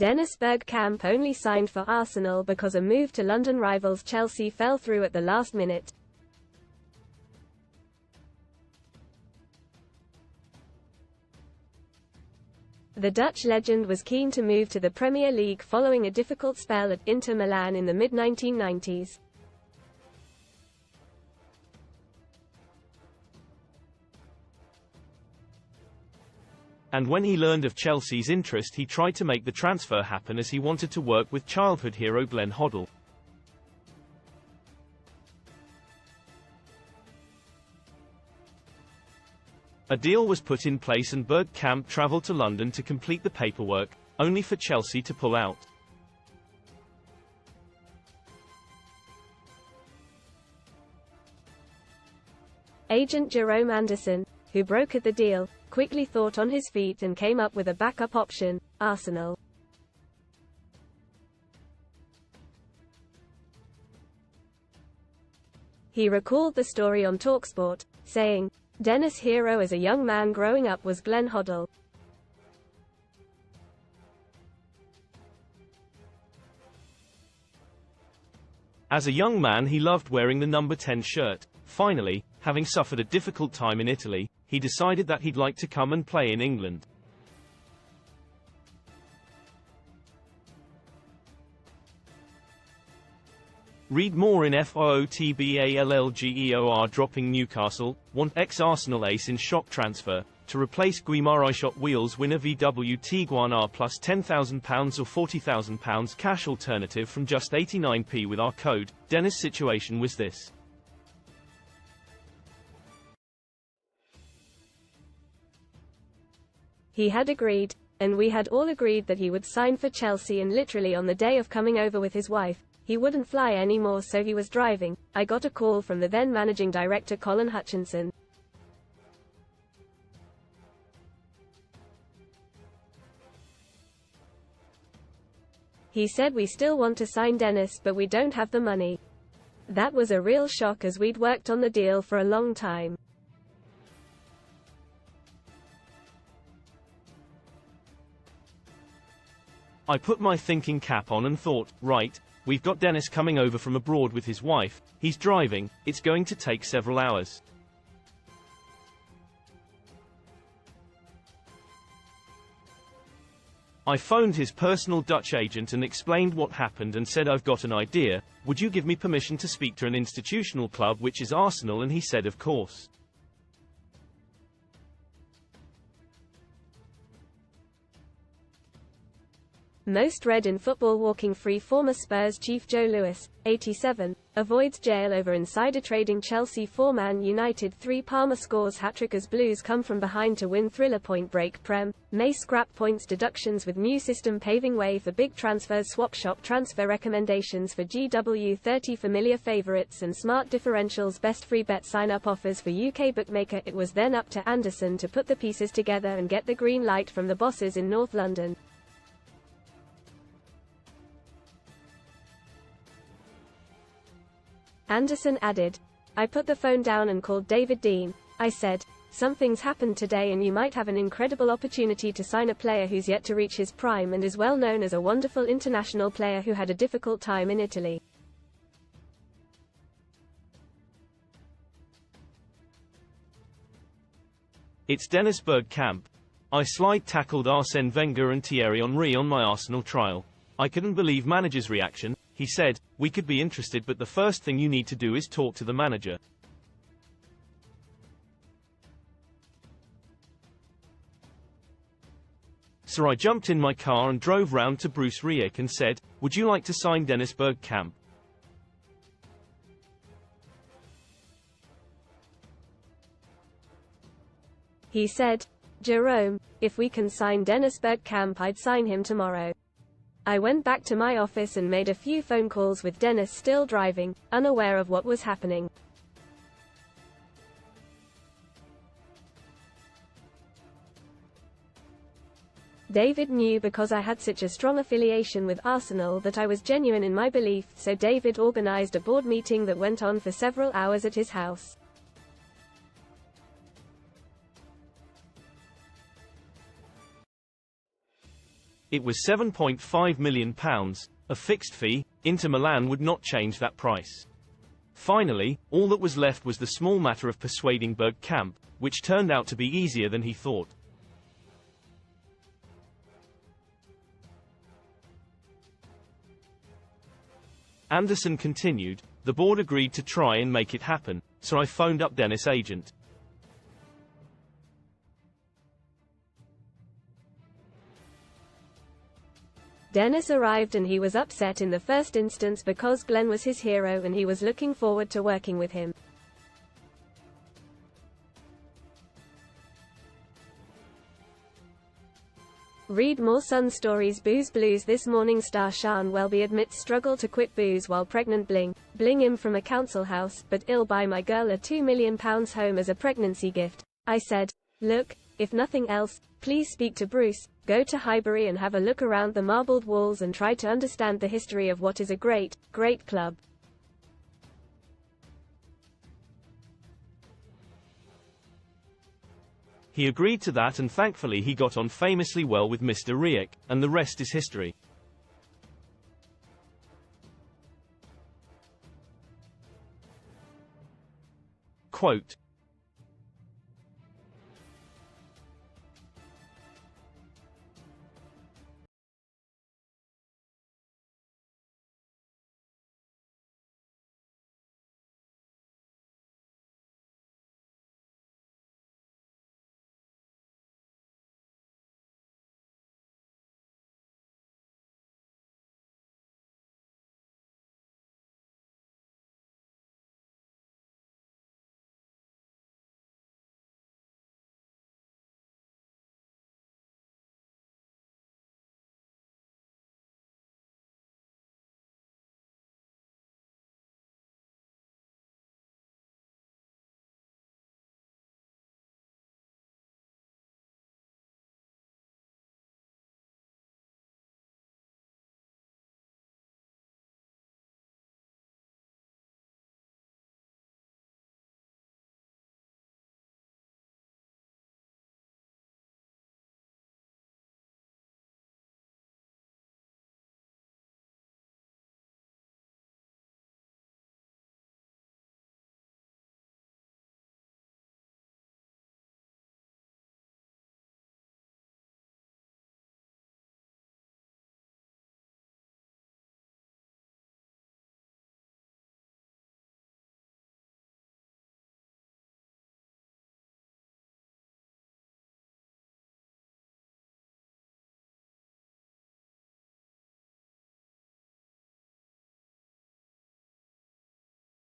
Dennis Bergkamp only signed for Arsenal because a move to London rivals Chelsea fell through at the last minute. The Dutch legend was keen to move to the Premier League following a difficult spell at Inter Milan in the mid-1990s. And when he learned of Chelsea's interest, he tried to make the transfer happen as he wanted to work with childhood hero Glenn Hoddle. A deal was put in place and Bergkamp travelled to London to complete the paperwork, only for Chelsea to pull out. Agent Jerome Anderson, who brokered the deal, quickly thought on his feet and came up with a backup option: Arsenal. He recalled the story on TalkSport, saying, "Dennis' hero as a young man growing up was Glenn Hoddle. As a young man he loved wearing the number 10 shirt. Finally, having suffered a difficult time in Italy, he decided that he'd like to come and play in England." Read more in FOOTBALLGEOR. Dropping Newcastle, want ex-Arsenal ace in shock transfer, to replace Guimaraes. Shot Wheels winner VW Tiguan R plus £10,000 or £40,000 cash alternative from just 89p with our code. Dennis' situation was this. He had agreed, and we had all agreed that he would sign for Chelsea, and literally on the day of coming over with his wife, he wouldn't fly anymore, so he was driving. I got a call from the then managing director Colin Hutchinson. He said, "We still want to sign Dennis, but we don't have the money." That was a real shock as we'd worked on the deal for a long time. I put my thinking cap on and thought, right, we've got Dennis coming over from abroad with his wife, he's driving, it's going to take several hours. I phoned his personal Dutch agent and explained what happened and said, "I've got an idea, would you give me permission to speak to an institutional club, which is Arsenal?" And he said, "Of course." Most read in football walking free. Former Spurs chief Joe Lewis, 87, avoids jail over insider trading. Chelsea 4 Man United 3 Palmer scores hat-trick as Blues come from behind to win. Thriller Point Break. Prem, May scrap points deductions with new system paving way for big transfers. Swap shop transfer recommendations for GW30 familiar favourites and smart differentials. Best free bet sign up offers for UK bookmaker. It was then up to Anderson to put the pieces together and get the green light from the bosses in North London. Anderson added, "I put the phone down and called David Dean. I said, something's happened today and you might have an incredible opportunity to sign a player who's yet to reach his prime and is well known as a wonderful international player who had a difficult time in Italy." It's Dennis Bergkamp. I slide tackled Arsène Wenger and Thierry Henry on my Arsenal trial. I couldn't believe manager's reaction. He said, "We could be interested, but the first thing you need to do is talk to the manager." So I jumped in my car and drove round to Bruce Rioch and said, "Would you like to sign Dennis Bergkamp?" He said, "Jerome, if we can sign Dennis Bergkamp, I'd sign him tomorrow." I went back to my office and made a few phone calls with Dennis still driving, unaware of what was happening. David knew because I had such a strong affiliation with Arsenal that I was genuine in my belief, so David organized a board meeting that went on for several hours at his house. It was £7.5 million, a fixed fee. Inter Milan would not change that price. Finally, all that was left was the small matter of persuading Bergkamp, which turned out to be easier than he thought. Anderson continued, "The board agreed to try and make it happen, so I phoned up Dennis' agent. Dennis arrived and he was upset in the first instance because Glenn was his hero and he was looking forward to working with him. Read more Sun Stories. Booze Blues. This morning star Sian Welby admits struggle to quit booze while pregnant. Bling him from a council house, but I'll buy my girl a £2 million home as a pregnancy gift. I said, look, if nothing else, please speak to Bruce, go to Highbury and have a look around the marbled walls and try to understand the history of what is a great, great club. He agreed to that and thankfully he got on famously well with Mr. Riek, and the rest is history. Quote,